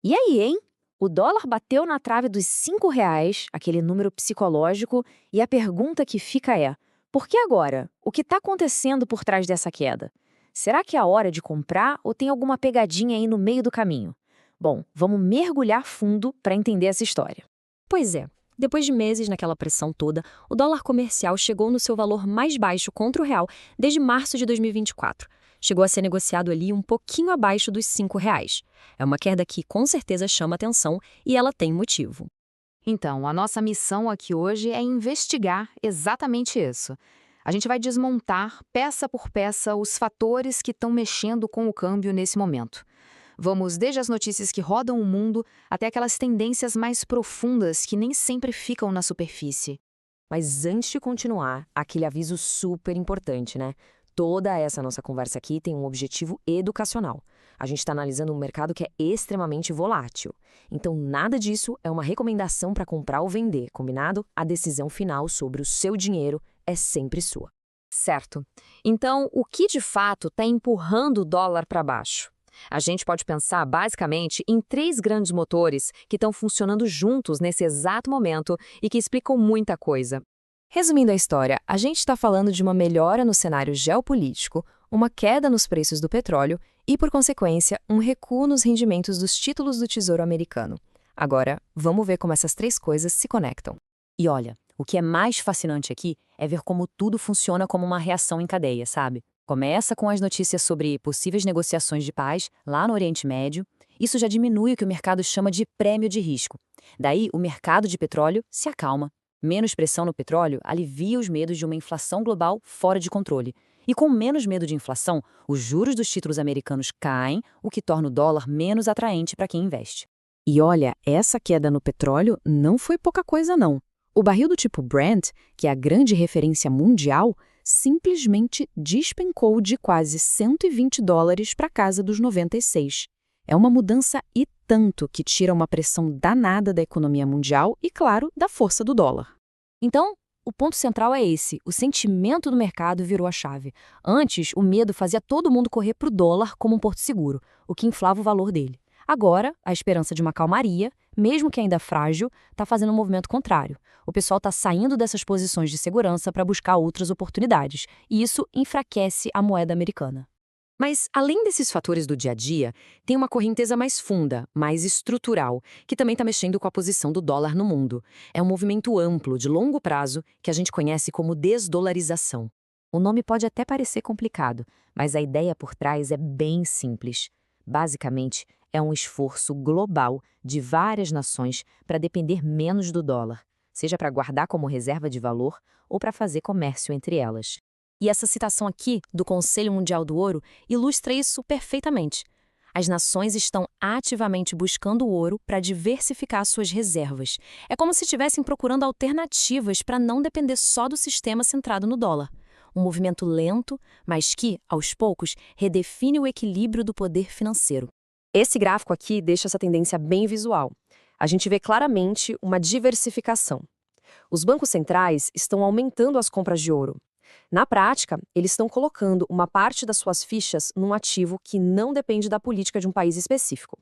E aí, hein? O dólar bateu na trave dos R$ 5, aquele número psicológico, e a pergunta que fica é: por que agora? O que está acontecendo por trás dessa queda? Será que é a hora de comprar ou tem alguma pegadinha aí no meio do caminho? Bom, vamos mergulhar fundo para entender essa história. Pois é, depois de meses naquela pressão toda, o dólar comercial chegou no seu valor mais baixo contra o real desde março de 2024. Chegou a ser negociado ali um pouquinho abaixo dos R$ 5. É uma queda que com certeza chama atenção e ela tem motivo. Então, a nossa missão aqui hoje é investigar exatamente isso. A gente vai desmontar, peça por peça, os fatores que estão mexendo com o câmbio nesse momento. Vamos desde as notícias que rodam o mundo até aquelas tendências mais profundas que nem sempre ficam na superfície. Mas antes de continuar, aquele aviso super importante, né? Toda essa nossa conversa aqui tem um objetivo educacional. A gente está analisando um mercado que é extremamente volátil. Então, nada disso é uma recomendação para comprar ou vender, combinado? A decisão final sobre o seu dinheiro é sempre sua. Certo. Então, o que de fato está empurrando o dólar para baixo? A gente pode pensar basicamente em três grandes motores que estão funcionando juntos nesse exato momento e que explicam muita coisa. Resumindo a história, a gente está falando de uma melhora no cenário geopolítico, uma queda nos preços do petróleo e, por consequência, um recuo nos rendimentos dos títulos do Tesouro americano. Agora, vamos ver como essas três coisas se conectam. E olha, o que é mais fascinante aqui é ver como tudo funciona como uma reação em cadeia, sabe? Começa com as notícias sobre possíveis negociações de paz lá no Oriente Médio. Isso já diminui o que o mercado chama de prêmio de risco. Daí, o mercado de petróleo se acalma. Menos pressão no petróleo alivia os medos de uma inflação global fora de controle. E com menos medo de inflação, os juros dos títulos americanos caem, o que torna o dólar menos atraente para quem investe. E olha, essa queda no petróleo não foi pouca coisa não. O barril do tipo Brent, que é a grande referência mundial, simplesmente despencou de quase $120 para casa dos 96. É uma mudança e tanto que tira uma pressão danada da economia mundial e, claro, da força do dólar. Então, o ponto central é esse: o sentimento do mercado virou a chave. Antes, o medo fazia todo mundo correr para o dólar como um porto seguro, o que inflava o valor dele. Agora, a esperança de uma calmaria, mesmo que ainda frágil, está fazendo um movimento contrário. O pessoal está saindo dessas posições de segurança para buscar outras oportunidades, e isso enfraquece a moeda americana. Mas, além desses fatores do dia a dia, tem uma correnteza mais funda, mais estrutural, que também está mexendo com a posição do dólar no mundo. É um movimento amplo, de longo prazo, que a gente conhece como desdolarização. O nome pode até parecer complicado, mas a ideia por trás é bem simples. Basicamente, é um esforço global de várias nações para depender menos do dólar, seja para guardar como reserva de valor ou para fazer comércio entre elas. E essa citação aqui, do Conselho Mundial do Ouro, ilustra isso perfeitamente. As nações estão ativamente buscando o ouro para diversificar suas reservas. É como se estivessem procurando alternativas para não depender só do sistema centrado no dólar. Um movimento lento, mas que, aos poucos, redefine o equilíbrio do poder financeiro. Esse gráfico aqui deixa essa tendência bem visual. A gente vê claramente uma diversificação. Os bancos centrais estão aumentando as compras de ouro. Na prática, eles estão colocando uma parte das suas fichas num ativo que não depende da política de um país específico.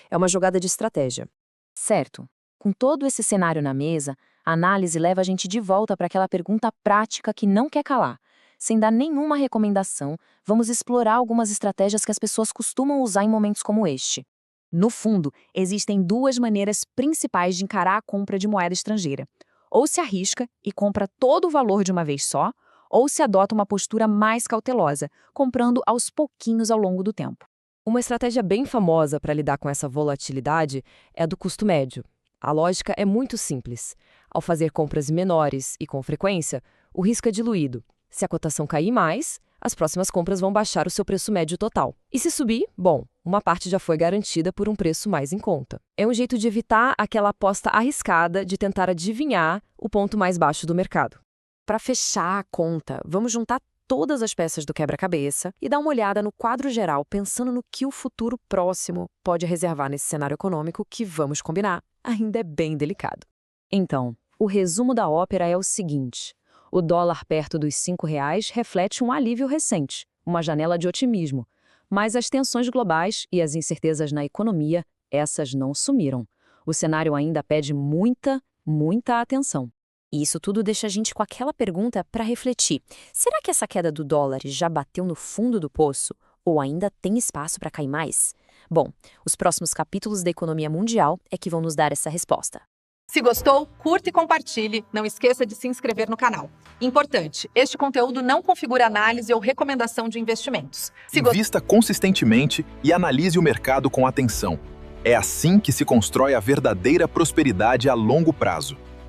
É uma jogada de estratégia. Certo. Com todo esse cenário na mesa, a análise leva a gente de volta para aquela pergunta prática que não quer calar. Sem dar nenhuma recomendação, vamos explorar algumas estratégias que as pessoas costumam usar em momentos como este. No fundo, existem duas maneiras principais de encarar a compra de moeda estrangeira. Ou se arrisca e compra todo o valor de uma vez só, ou se adota uma postura mais cautelosa, comprando aos pouquinhos ao longo do tempo. Uma estratégia bem famosa para lidar com essa volatilidade é a do custo médio. A lógica é muito simples. Ao fazer compras menores e com frequência, o risco é diluído. Se a cotação cair mais, as próximas compras vão baixar o seu preço médio total. E se subir, bom, uma parte já foi garantida por um preço mais em conta. É um jeito de evitar aquela aposta arriscada de tentar adivinhar o ponto mais baixo do mercado. Para fechar a conta, vamos juntar todas as peças do quebra-cabeça e dar uma olhada no quadro geral, pensando no que o futuro próximo pode reservar nesse cenário econômico que, vamos combinar, ainda é bem delicado. Então, o resumo da ópera é o seguinte: o dólar perto dos R$ 5 reflete um alívio recente, uma janela de otimismo, mas as tensões globais e as incertezas na economia essas não sumiram. O cenário ainda pede muita, muita atenção. E isso tudo deixa a gente com aquela pergunta para refletir. Será que essa queda do dólar já bateu no fundo do poço? Ou ainda tem espaço para cair mais? Bom, os próximos capítulos da economia mundial é que vão nos dar essa resposta. Se gostou, curta e compartilhe. Não esqueça de se inscrever no canal. Importante, este conteúdo não configura análise ou recomendação de investimentos. Invista consistentemente e analise o mercado com atenção. É assim que se constrói a verdadeira prosperidade a longo prazo.